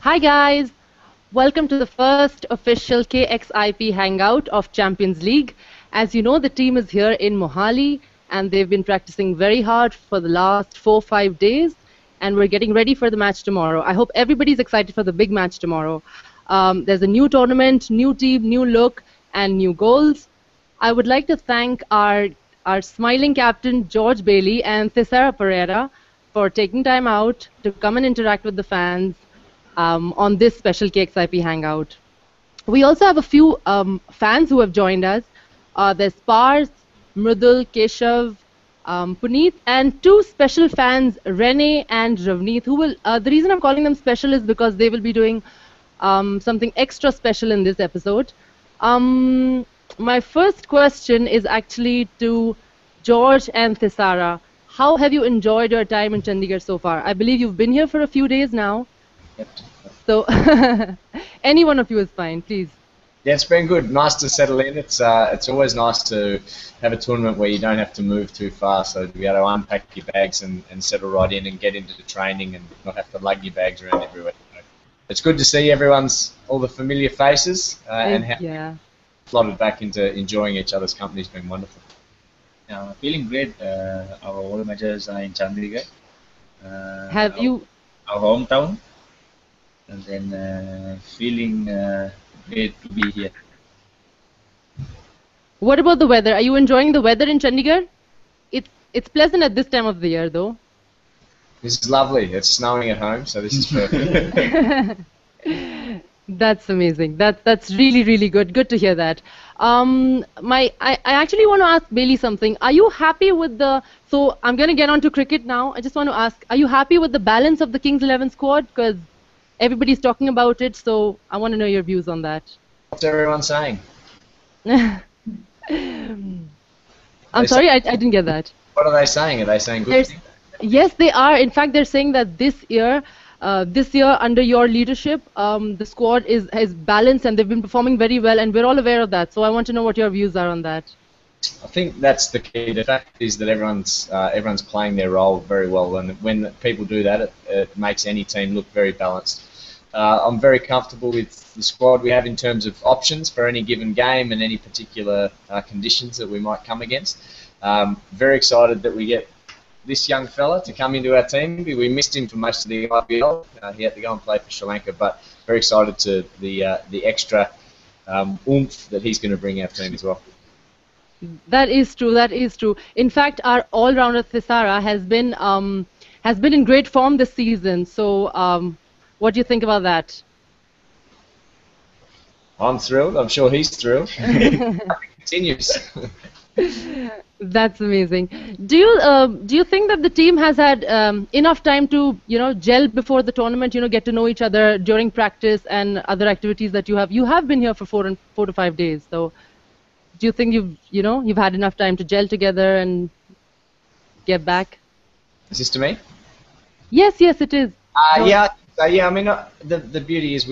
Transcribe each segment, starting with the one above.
Hi guys, welcome to the first official KXIP Hangout of Champions League. As you know, the team is here in Mohali and they've been practicing very hard for the last 4-5 days and we're getting ready for the match tomorrow. I hope everybody's excited for the big match tomorrow. There's a new tournament, new team, new look and new goals. I would like to thank our smiling captain George Bailey and Thisara Perera for taking time out to come and interact with the fans on this special KXIP Hangout. We also have a few fans who have joined us. There's Pars, Mrudul, Keshav, Puneet, and two special fans, Rene and Ravneet, who will, the reason I'm calling them special is because they will be doing something extra special in this episode. My first question is actually to George and Thisara. How have you enjoyed your time in Chandigarh so far? I believe you've been here for a few days now. Yep. So any one of you is fine, please. Yeah, it's been good. Nice to settle in. It's always nice to have a tournament where you don't have to move too far, so to be able to unpack your bags and settle right in and get into the training and not have to lug your bags around everywhere. It's good to see all the familiar faces and how slotted back into enjoying each other's company has been wonderful. Feeling great. Our all matches are in Chandigarh. Have you? Our hometown. And then feeling great to be here. What about the weather? Are you enjoying the weather in Chandigarh? It's pleasant at this time of the year, though. This is lovely. It's snowing at home, so this is perfect. That's amazing. That's really good. Good to hear that. I actually want to ask Bailey something. Are you happy with the? So I'm going to get on to cricket now. I just want to ask: are you happy with the balance of the Kings 11 squad? Because everybody's talking about it, so I want to know your views on that. What's everyone saying? I'm sorry, I didn't get that. What are they saying? Are they saying good things? Yes, they are. In fact, they're saying that this year under your leadership, the squad is balanced and they've been performing very well, and we're all aware of that. So I want to know what your views are on that. I think that's the key. The fact is that everyone's playing their role very well, and when people do that, it makes any team look very balanced. I'm very comfortable with the squad we have in terms of options for any given game and any particular conditions that we might come against. Very excited that we get this young fella to come into our team. We missed him for most of the IPL. He had to go and play for Sri Lanka, but very excited to the extra oomph that he's going to bring our team as well. That is true. That is true. In fact, our all-rounder Thisara has been in great form this season. So, what do you think about that? I'm thrilled. I'm sure he's thrilled. Continues. That's amazing. Do you think that the team has had enough time to gel before the tournament? Get to know each other during practice and other activities that you have. You have been here for 4 to 5 days, so. Do you think you've had enough time to gel together and get back? Is this to me? Yes, it is. Yeah. I mean, the beauty is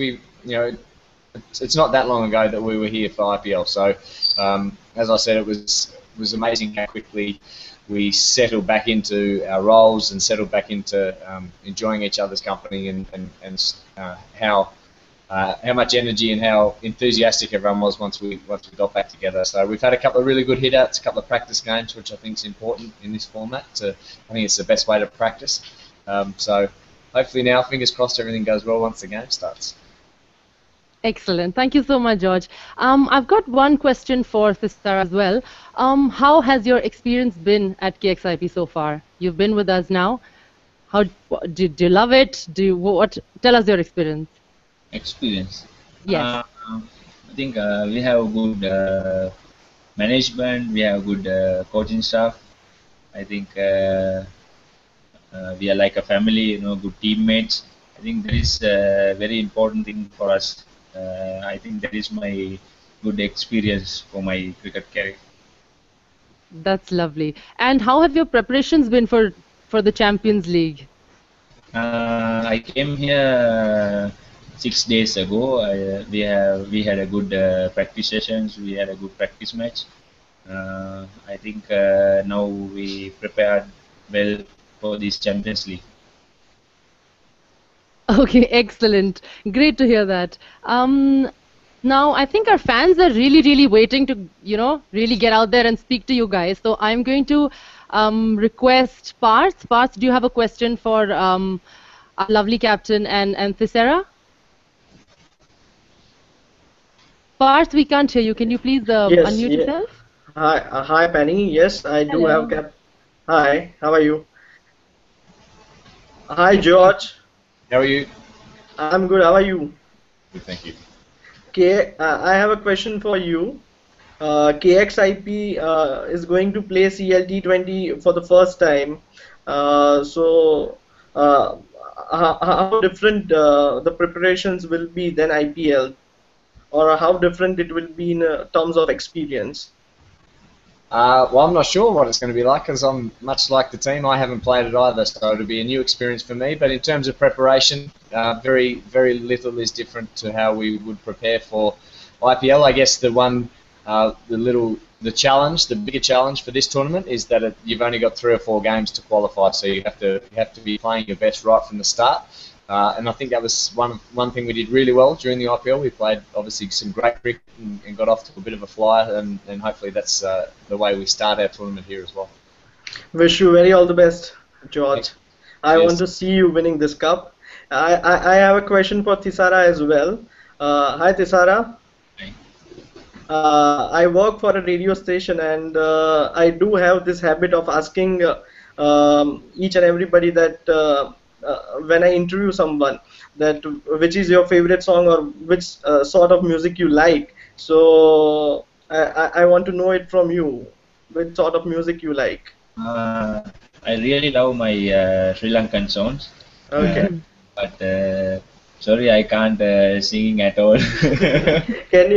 it's not that long ago that we were here for IPL. So, as I said, it was amazing how quickly we settled back into our roles and settled back into enjoying each other's company and how much energy and how enthusiastic everyone was once we got back together. So we've had a couple of really good hit-outs, a couple of practice games, which I think is important in this format. I think it's the best way to practice. So hopefully now, fingers crossed, everything goes well once the game starts. Excellent. Thank you so much, George. I've got one question for Thisara as well. How has your experience been at KXIP so far? You've been with us now. Do you love it? Tell us your experience. Experience. Yes. I think we have good management, we have good coaching staff. I think we are like a family, good teammates. I think that is a very important thing for us. I think that is my good experience for my cricket career. That's lovely. And how have your preparations been for the Champions League? I came here 6 days ago. We had a good practice sessions. We had a good practice match. I think now we prepared well for this Champions League. Okay, excellent. Great to hear that. Now, I think our fans are really, really waiting to, really get out there and speak to you guys. So I'm going to request Parth. Parth, do you have a question for our lovely captain and Thisara? Parth, we can't hear you. Can you please Yes, unmute yeah. yourself? Hi, Penny. Yes, I do have Hello. cap. Hi, how are you? Hi, George. How are you? I'm good. How are you? Good, thank you. Okay, I have a question for you. KXIP is going to play CLT20 for the first time. So, how different the preparations will be than IPL, or how different it will be in terms of experience? Well, I'm not sure what it's going to be like because I'm much like the team. I haven't played it either, so it'll be a new experience for me. But in terms of preparation, very, very little is different to how we would prepare for IPL. I guess the challenge, the bigger challenge for this tournament is that you've only got 3 or 4 games to qualify, so you have to be playing your best right from the start. And I think that was one thing we did really well during the IPL. We played obviously some great cricket and got off to a bit of a flyer, and hopefully that's the way we start our tournament here as well. Wish you very all the best, George. Thanks. I want Cheers. to see you winning this cup. I have a question for Thisara as well. Hi, Thisara. I work for a radio station, and I do have this habit of asking each and everybody that when I interview someone, that which is your favorite song or which sort of music you like. So I want to know it from you. Which sort of music you like? I really love my Sri Lankan songs, Okay. but sorry, I can't sing at all. Can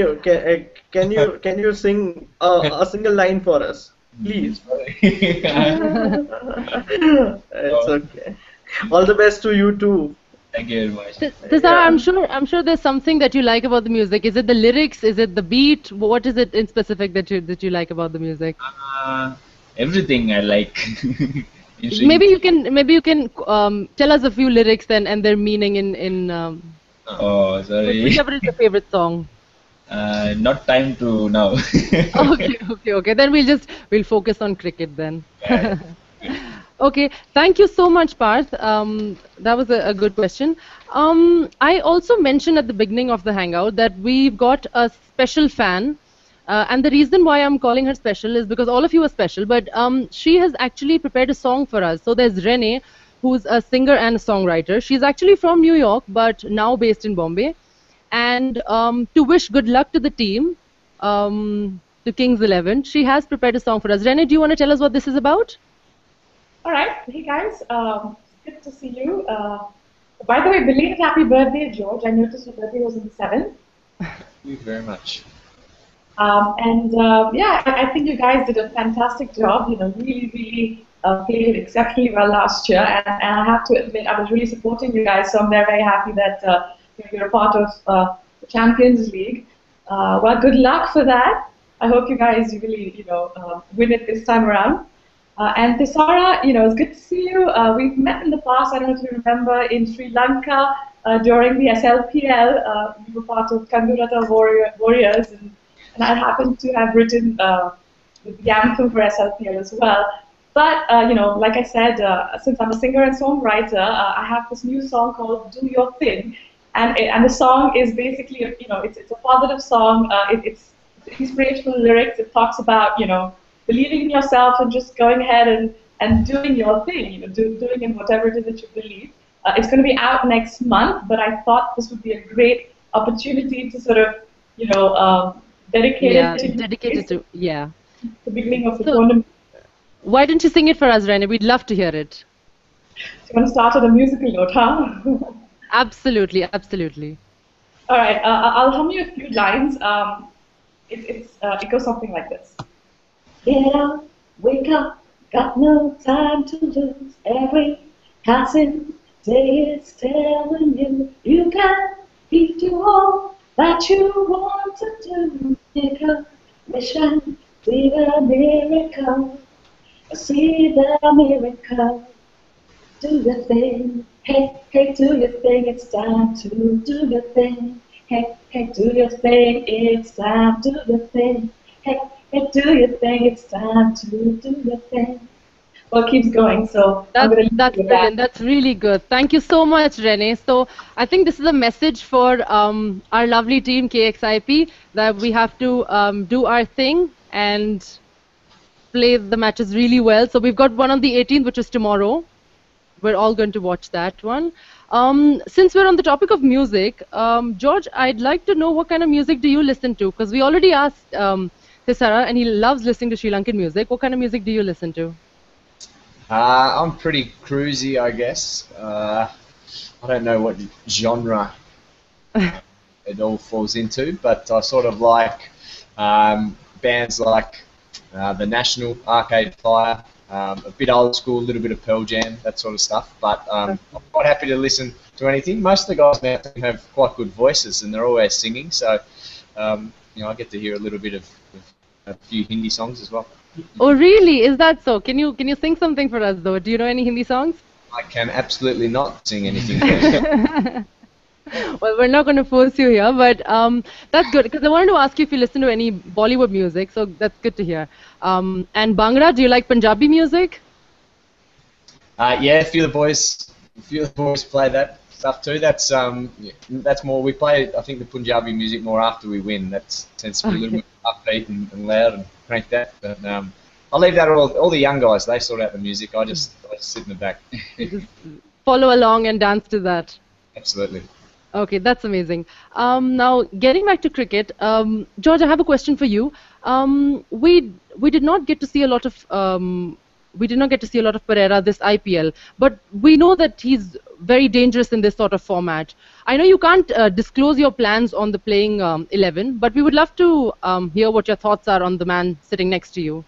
you sing a single line for us, please? It's okay. All the best to you too. Thank you very much. Thisara, Yeah. I'm sure there's something that you like about the music. Is it the lyrics? Is it the beat? What is it in specific that you like about the music? Everything I like. In Sri Maybe you can tell us a few lyrics and their meaning in Oh, sorry. whichever is your favorite song. Not time to now. Okay. Then we'll focus on cricket then. Yeah. Okay, thank you so much, Parth. That was a good question. I also mentioned at the beginning of the Hangout that we've got a special fan. And the reason why I'm calling her special is because all of you are special, but she has actually prepared a song for us. So there's Renee, who's a singer and a songwriter. She's actually from New York, but now based in Bombay. And to wish good luck to the team, to Kings 11, she has prepared a song for us. Renee, do you want to tell us what this is about? All right. Hey guys, good to see you. By the way, belated happy birthday, George. I noticed your birthday was on the 7th. Thank you very much. Yeah, I think you guys did a fantastic job. You know, really played exceptionally well last year. And I have to admit, I was really supporting you guys. So I'm very happy that you're a part of the Champions League. Well, good luck for that. I hope you guys really, win it this time around. And Thisara, it's good to see you. We've met in the past. I don't know if you remember in Sri Lanka during the SLPL. We were part of Kandurata Warriors, and I happened to have written the anthem for SLPL as well. But like I said, since I'm a singer and songwriter, I have this new song called "Do Your Thing," and the song is basically, it's a positive song. It's inspirational lyrics. It talks about, believing in yourself and just going ahead and doing your thing, doing in whatever it is that you believe. It's going to be out next month, but I thought this would be a great opportunity to sort of, dedicate it to dedicated to, the beginning of the tournament. Why don't you sing it for us, Renee? We'd love to hear it. So you want to start on a musical note, huh? Absolutely. All right, I'll hum you a few lines. It goes something like this. Get up, wake up, got no time to lose. Every passing day is telling you you can do all that you want to do. Make a mission, see the miracle, see the miracle. do your thing. Hey, hey, do your thing. It's time to do your thing. Hey, hey, do your thing. It's time to do your thing. Hey, hey, do your thing. It's time to do your thing. Well, it keeps going, so I'm going to leave That's you with brilliant. that. That's really good. Thank you so much, Renee. So I think this is a message for our lovely team KXIP that we have to do our thing and play the matches really well. So we've got one on the 18th, which is tomorrow. We're all going to watch that one. Since we're on the topic of music, George, I'd like to know what kind of music do you listen to? Because we already asked Thisara, and he loves listening to Sri Lankan music. What kind of music do you listen to? I'm pretty cruisy, I guess. I don't know what genre it all falls into, but I sort of like bands like The National, Arcade Fire, a bit old school, a little bit of Pearl Jam, that sort of stuff. But I'm quite happy to listen to anything. Most of the guys now have quite good voices, and they're always singing. So I get to hear a little bit of a few Hindi songs as well. Oh, really? Is that so? Can you sing something for us, though? Do you know any Hindi songs? I can absolutely not sing anything. Well, we're not going to force you here, but that's good because I wanted to ask you if you listen to any Bollywood music, so that's good to hear. And Bhangra, do you like Punjabi music? Yeah, a few of the boys play that stuff too. That's more. We play, I think, the Punjabi music more after we win. That tends to be a little bit upbeat and loud and crank that. But I'll leave that all the young guys. They sort out the music. I just sit in the back. Just follow along and dance to that. Absolutely. Okay, that's amazing. Now, getting back to cricket, George, I have a question for you. We did not get to see a lot of Perera this IPL, but we know that he's very dangerous in this sort of format. I know you can't disclose your plans on the playing 11, but we would love to hear what your thoughts are on the man sitting next to you.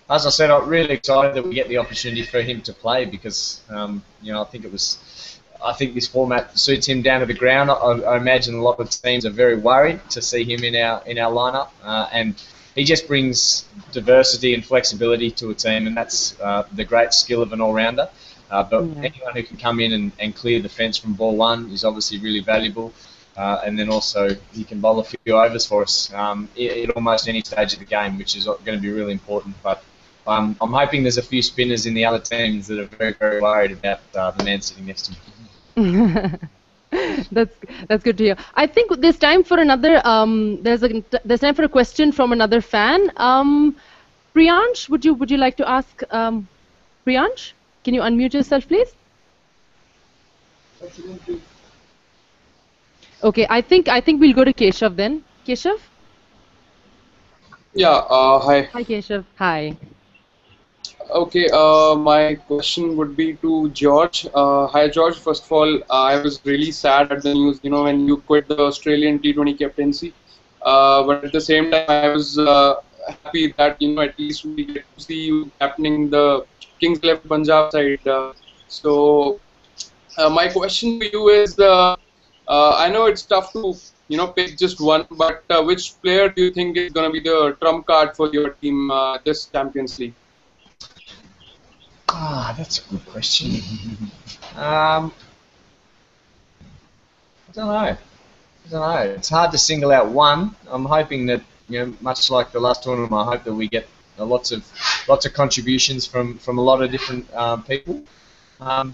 As I said, I'm really excited that we get the opportunity for him to play because I think this format suits him down to the ground. I imagine a lot of teams are very worried to see him in our lineup, and he just brings diversity and flexibility to a team, and that's the great skill of an all-rounder. But anyone who can come in and clear the fence from ball one is obviously really valuable. And then also he can bowl a few overs for us at almost any stage of the game, which is going to be really important. But I'm hoping there's a few spinners in the other teams that are very, very worried about the man sitting next to me. That's good to hear. I think there's time for another. There's time for a question from another fan. Priyansh, would you like to ask? Priyansh, can you unmute yourself, please? Okay, I think we'll go to Keshav then. Keshav? Yeah, hi. Hi, Keshav. Hi. Okay, my question would be to George. Hi, George. First of all, I was really sad at the news, when you quit the Australian T20 captaincy. But at the same time, I was happy that, at least we get to see you captaining the KingsXIPunjab side. So, my question to you is, I know it's tough to, pick just one, but which player do you think is going to be the trump card for your team this Champions League? That's a good question. I don't know. It's hard to single out one. I'm hoping that, much like the last tournament, I hope that we get lots of contributions from a lot of different people. But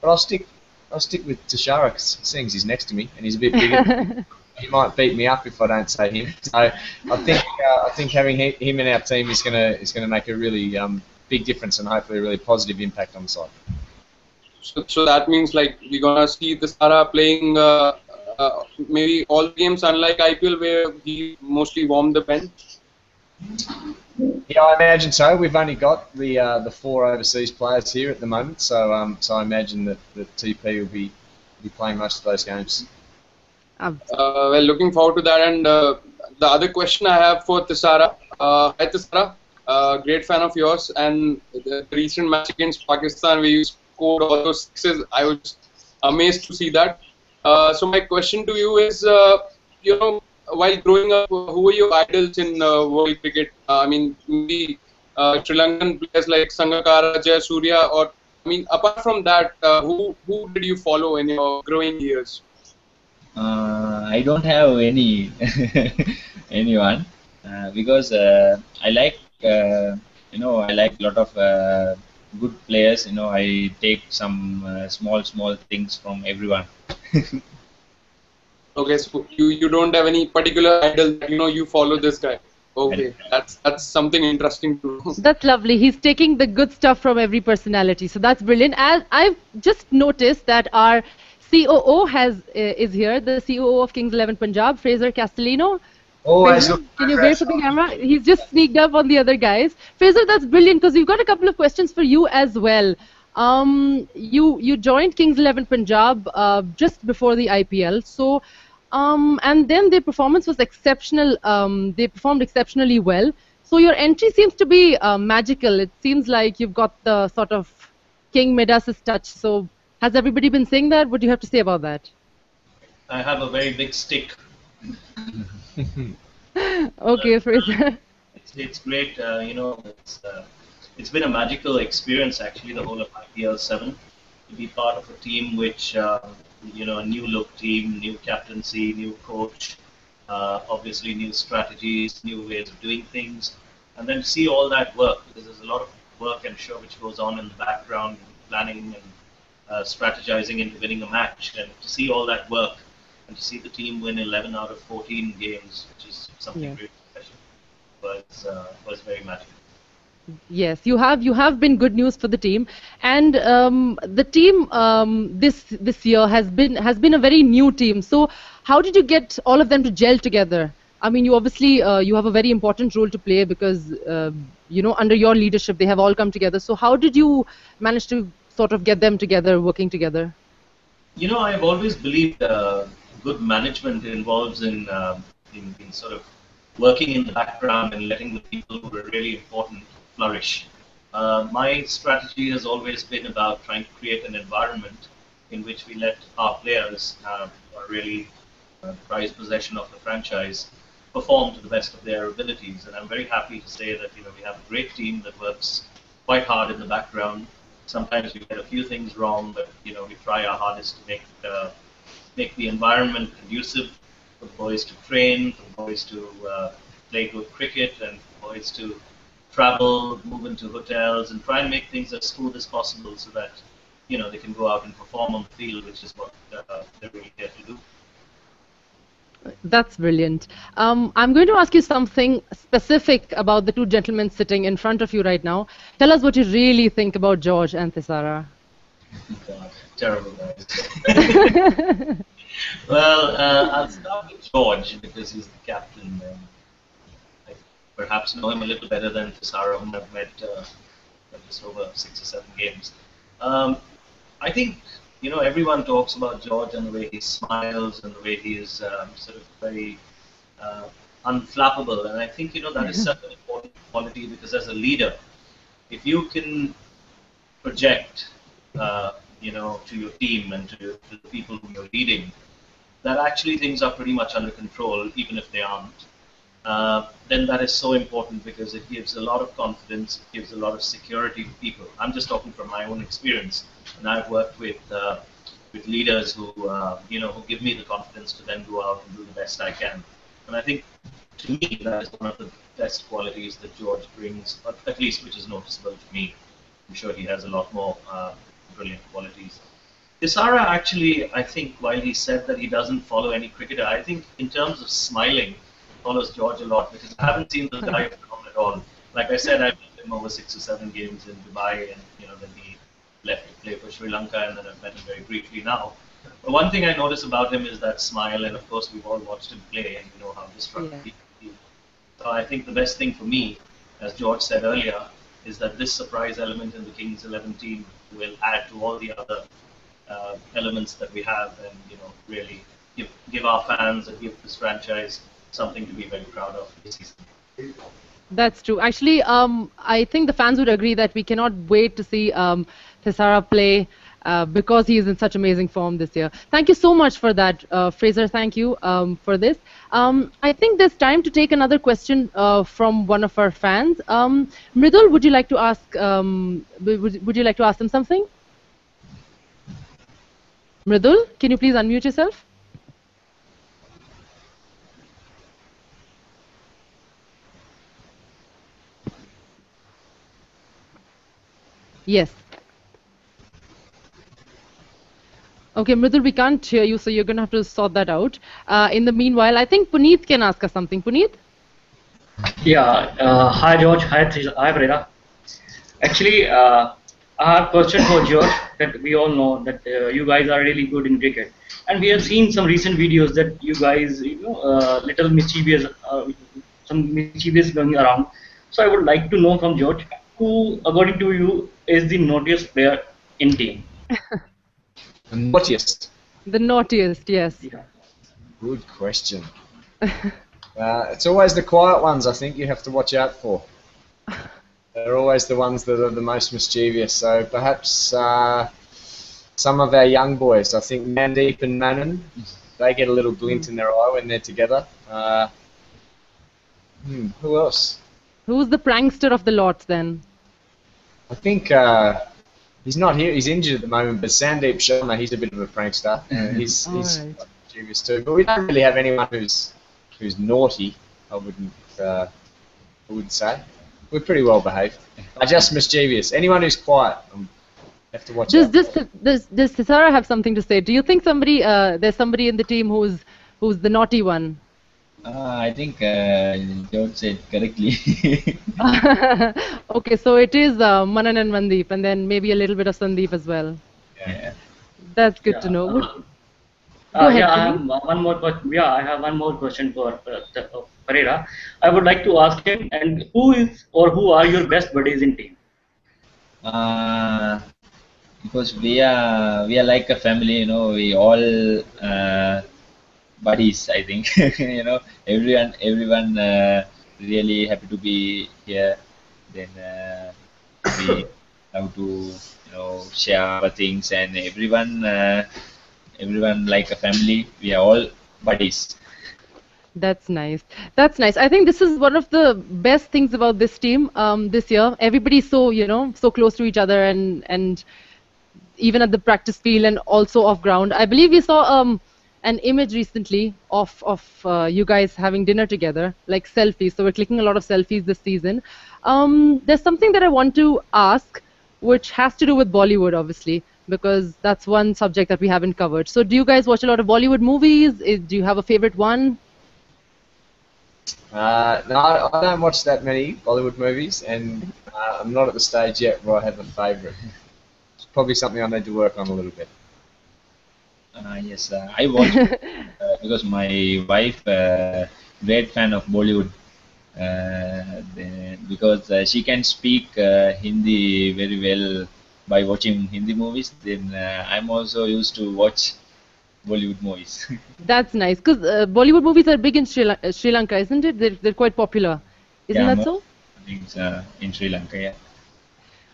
I'll stick with Thisara, seeing as he's next to me and he's a bit bigger. He might beat me up if I don't say him. So I think having him in our team is gonna make a really big difference and hopefully a really positive impact on the side. So that means like we're gonna see Thisara playing maybe all games, unlike IPL where he mostly warmed the bench. Yeah, I imagine so. We've only got the 4 overseas players here at the moment, so I imagine that TP will be playing most of those games. Well, looking forward to that. And the other question I have for Thisara. Hi Thisara, great fan of yours. And the recent match against Pakistan where you scored all those sixes, I was amazed to see that. So my question to you is, while growing up, who were your idols in world cricket? I mean, maybe Sri Lankan players like Sangakkara, Jayasuriya, or I mean, apart from that, who did you follow in your growing years? I don't have any anyone because I like I like a lot of good players. I take some small things from everyone. Okay, so you don't have any particular idol that you follow this guy. Okay, that's something interesting to know. That's lovely. He's taking the good stuff from every personality. So that's brilliant. As I've just noticed that our COO is here, the COO of Kings 11 Punjab, Fraser Castellino. Always Fraser, look can you wait for the camera? He's just sneaked up on the other guys. Fraser, that's brilliant because we've got a couple of questions for you as well. You joined Kings 11 Punjab just before the IPL. So and then their performance was exceptional. They performed exceptionally well. So your entry seems to be magical. It seems like you've got the sort of King Midas' touch. So has everybody been saying that? What do you have to say about that? I have a very big stick. Okay, Fraser. It's great. It's been a magical experience actually. The whole of IPL 7 to be part of a team which a new look team, new captaincy, new coach, obviously new strategies, new ways of doing things, and then see all that work, because there's a lot of work, I'm sure, which goes on in the background, planning and strategizing into winning a match, and to see all that work and to see the team win 11 out of 14 games, which is something really special, was very magical. Yes, you have been good news for the team, and the team this year has been a very new team. So how did you get all of them to gel together? I mean, you obviously you have a very important role to play because under your leadership they have all come together. So how did you manage to sort of get them together, working together? I've always believed good management involves in sort of working in the background and letting the people who are really important flourish. My strategy has always been about trying to create an environment in which we let our players who are really prized possession of the franchise perform to the best of their abilities. And I'm very happy to say that we have a great team that works quite hard in the background. Sometimes we get a few things wrong, but we try our hardest to make the environment conducive for the boys to train, for the boys to play good cricket, and for the boys to travel, move into hotels, and try and make things as smooth as possible so that they can go out and perform on the field, which is what they're really here to do. That's brilliant. I'm going to ask you something specific about the two gentlemen sitting in front of you right now. Tell us what you really think about George and Thisara. God, terrible guys. Well, I'll start with George because he's the captain. I perhaps know him a little better than Thisara, whom I've met just over 6 or 7 games. I think everyone talks about George and the way he smiles and the way he is sort of very unflappable, and I think that is such an important quality, because as a leader, if you can project to your team and to the people who you're leading that actually things are pretty much under control, even if they aren't, then that is so important, because it gives a lot of confidence, it gives a lot of security to people. I'm just talking from my own experience, and I've worked with leaders who who give me the confidence to then go out and do the best I can. And I think, to me, that is one of the best qualities that George brings, at least which is noticeable to me. I'm sure he has a lot more brilliant qualities. Thisara actually, I think, while he said that he doesn't follow any cricketer, I think in terms of smiling, follows George a lot, because I haven't seen the guy around at all. Like I said, I've met him over 6 or 7 games in Dubai, and then he left to play for Sri Lanka, and then I've met him very briefly now. But one thing I notice about him is that smile, and of course we've all watched him play, and how destructive he can be. So I think the best thing for me, as George said earlier, is that this surprise element in the Kings 11 team will add to all the other elements that we have, and really give our fans and give this franchise something to be very proud of this season. That's true. Actually, I think the fans would agree that we cannot wait to see Thisara play because he is in such amazing form this year. Thank you so much for that, Fraser. Thank you for this. I think there's time to take another question from one of our fans. Mridul, would you like to ask? Would you like to ask them something? Mridul, can you please unmute yourself? Yes. Okay, Mridul, we can't hear you, so you're going to have to sort that out. In the meanwhile, I think Puneet can ask us something. Puneet? Yeah, hi George, hi Perera. Actually, I have a question for George that we all know that you guys are really good in cricket, and we have seen some recent videos that you guys, little mischievous, some mischievous going around. So I would like to know from George, who, according to you, is the naughtiest player in team? The naughtiest. The naughtiest, yes. Yeah. Good question. It's always the quiet ones, I think, you have to watch out for. They're always the ones that are the most mischievous. So perhaps some of our young boys, I think Mandeep and Manan, they get a little glint in their eye when they're together. Who else? Who's the prankster of the lot then? I think he's not here. He's injured at the moment, but Sandeep Sharma, he's a bit of a prankster. He's Right. mischievous too. But we don't really have anyone who's naughty. I wouldn't say. We're pretty well behaved. Just mischievous. Anyone who's quiet, have to watch out. Does Thisara have something to say? Do you think there's somebody in the team who's the naughty one? I think George said correctly. Okay, so it is Manan and Mandeep, and then maybe a little bit of Sandeep as well. Yeah. That's good to know. Go ahead, I have Puneet. one more question. Yeah, I have one more question for Perera. I would like to ask him, and who are your best buddies in team? Because we are like a family, we all buddies, I think. Everyone really happy to be here. Then we have to share our things, and everyone like a family. We are all buddies. That's nice. That's nice. I think this is one of the best things about this team this year. Everybody's so close to each other, and even at the practice field and also off ground. I believe we saw an image recently of you guys having dinner together, like selfies. So we're clicking a lot of selfies this season. There's something that I want to ask, which has to do with Bollywood, obviously, because that's one subject that we haven't covered. So do you guys watch a lot of Bollywood movies? Do you have a favorite one? No, I don't watch that many Bollywood movies, and I'm not at the stage yet where I have a favourite. It's probably something I need to work on a little bit. Yes, I watch because my wife great fan of Bollywood. Because she can speak Hindi very well by watching Hindi movies. Then I'm also used to watch Bollywood movies. That's nice, because Bollywood movies are big in Sri Lanka, isn't it? They're quite popular. Isn't that so? Things in Sri Lanka, yeah.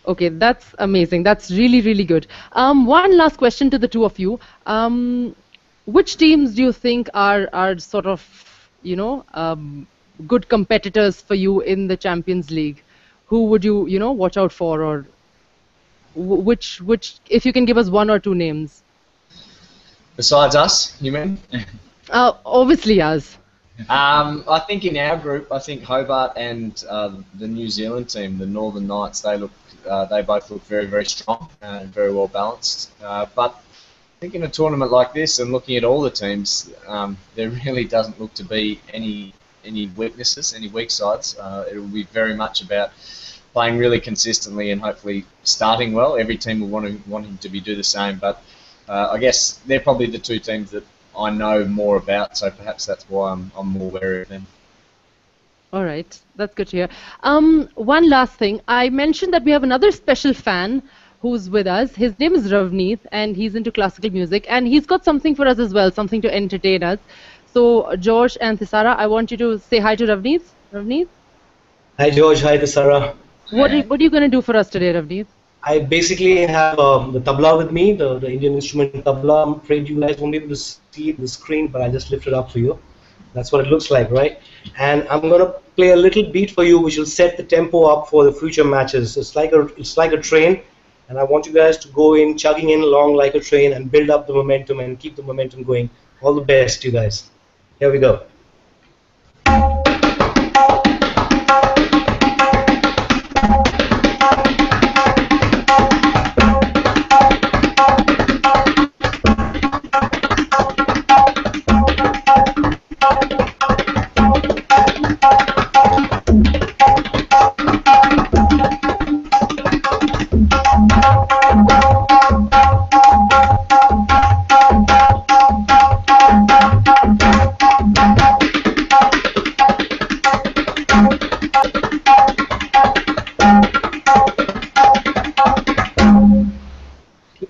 Okay, that's amazing. That's really, really good. One last question to the two of you. Which teams do you think are sort of, good competitors for you in the Champions League? Who would you, watch out for, or which, if you can give us one or two names? Besides us, you mean? Obviously us. I think in our group, I think Hobart and the New Zealand team, the Northern Knights, they both look very, very strong and very well balanced. But I think in a tournament like this, and looking at all the teams, there really doesn't look to be any weaknesses, any weak sides. It will be very much about playing really consistently and hopefully starting well. Every team will want him to do the same, but I guess they're probably the two teams that I know more about, so perhaps that's why I'm more wary of them. All right, that's good to hear. One last thing. I mentioned that we have another special fan who's with us. His name is Ravneet, and he's into classical music, and he's got something for us as well, something to entertain us. So, George and Thisara, I want you to say hi to Ravneet. Ravneet? Hi George, hi Thisara. What are you going to do for us today, Ravneet? I basically have the tabla with me, the Indian instrument tabla. I'm afraid you guys won't be able to see the screen, but I just lifted it up for you. That's what it looks like, right? And I'm going to play a little beat for you, which will set the tempo up for the future matches. It's like a train, and I want you guys to go in, chugging in along like a train, and build up the momentum and keep the momentum going. All the best, you guys. Here we go.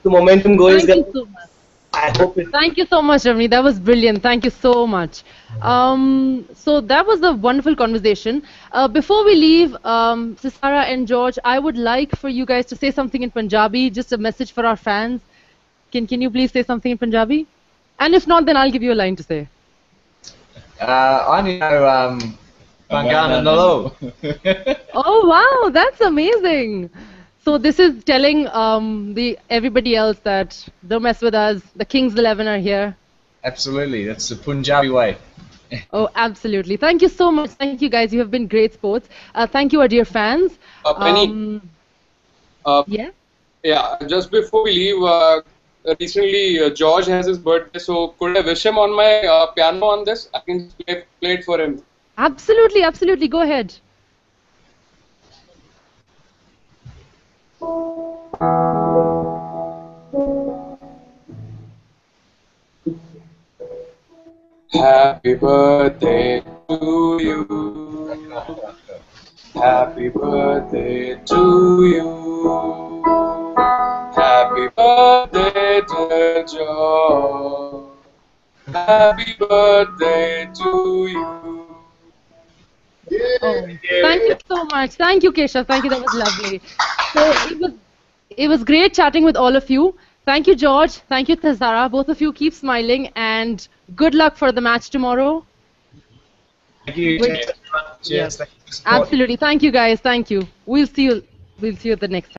The momentum going. Thank you so much. I hope it. Thank you so much, Ramni. That was brilliant. Thank you so much. So that was a wonderful conversation. Before we leave, Thisara and George, I would like for you guys to say something in Punjabi, just a message for our fans. Can you please say something in Punjabi? And if not, then I'll give you a line to say. I know Bangana Nalo. Oh wow, that's amazing. So this is telling everybody else that don't mess with us. The Kings 11 are here. Absolutely, that's the Punjabi way. Oh, absolutely. Thank you so much. Thank you, guys. You have been great sports. Thank you, our dear fans. Penny. Yeah? Yeah, just before we leave, recently George has his birthday, so could I wish him on my piano on this? I can play it for him. Absolutely, absolutely. Go ahead. Happy birthday to you. Happy birthday to you. Happy birthday, dear George. Happy birthday to you. Oh, thank you so much. Thank you, Keshav. Thank you. That was lovely. So it was great chatting with all of you. Thank you, George. Thank you, Thisara. Both of you keep smiling, and good luck for the match tomorrow. Thank you. Cheers. Yes. Thank you for the support. Absolutely. Thank you, guys. Thank you. We'll see you. We'll see you the next time.